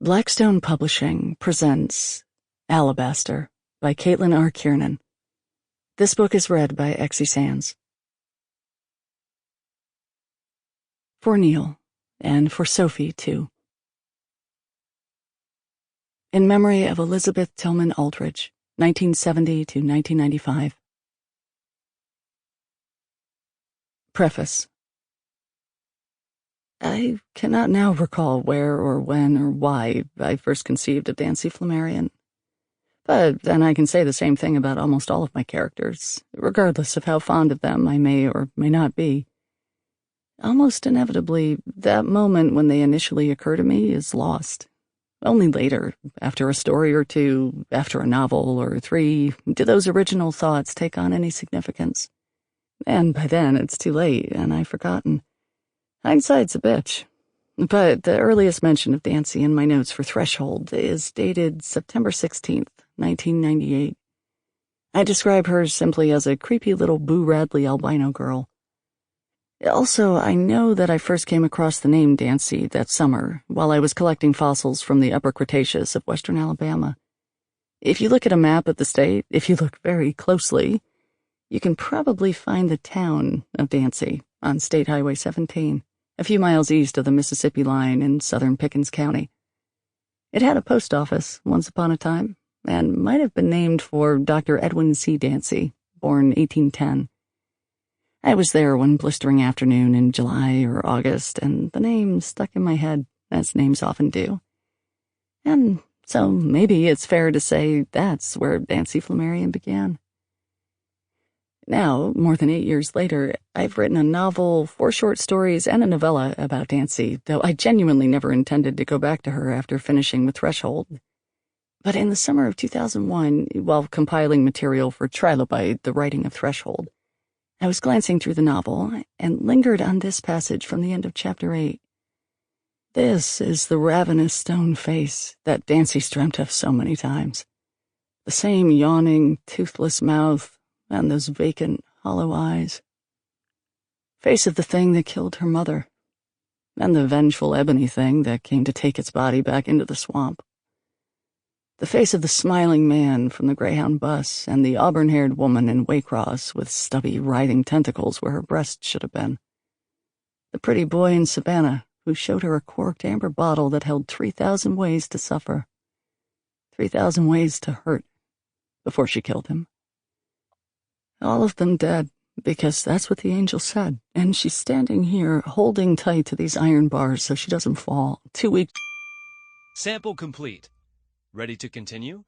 Blackstone Publishing presents Alabaster by Caitlín R. Kiernan. This book is read by Exie Sands. For Neil, and for Sophie, too. In memory of Elizabeth Tillman Aldridge, 1970 to 1995. Preface. I cannot now recall where or when or why I first conceived of Dancy Flammarion. But then I can say the same thing about almost all of my characters, regardless of how fond of them I may or may not be. Almost inevitably, that moment when they initially occur to me is lost. Only later, after a story or two, after a novel or three, do those original thoughts take on any significance. And by then it's too late, and I've forgotten. Hindsight's a bitch. But the earliest mention of Dancy in my notes for Threshold is dated September 16th, 1998. I describe her simply as a creepy little Boo Radley albino girl. Also, I know that I first came across the name Dancy that summer while I was collecting fossils from the Upper Cretaceous of western Alabama. If you look at a map of the state, if you look very closely, you can probably find the town of Dancy on State Highway 17. A few miles east of the Mississippi line in southern Pickens County. It had a post office once upon a time, and might have been named for Dr. Edwin C. Dancy, born 1810. I was there one blistering afternoon in July or August, and the name stuck in my head, as names often do. And so maybe it's fair to say that's where Dancy Flammarion began. Now, more than 8 years later, I've written a novel, 4 short stories, and a novella about Dancy, though I genuinely never intended to go back to her after finishing with Threshold. But in the summer of 2001, while compiling material for Trilobite, the writing of Threshold, I was glancing through the novel and lingered on this passage from the end of Chapter 8. This is the ravenous stone face that Dancy's dreamt of so many times. The same yawning, toothless mouth, and those vacant, hollow eyes. Face of the thing that killed her mother, and the vengeful ebony thing that came to take its body back into the swamp. The face of the smiling man from the Greyhound bus, and the auburn-haired woman in Waycross with stubby, writhing tentacles where her breast should have been. The pretty boy in Savannah who showed her a corked amber bottle that held 3,000 ways to suffer, 3,000 ways to hurt, before she killed him. All of them dead, because that's what the angel said, and she's standing here holding tight to these iron bars so she doesn't fall. 2 weeks. Sample complete. Ready to continue?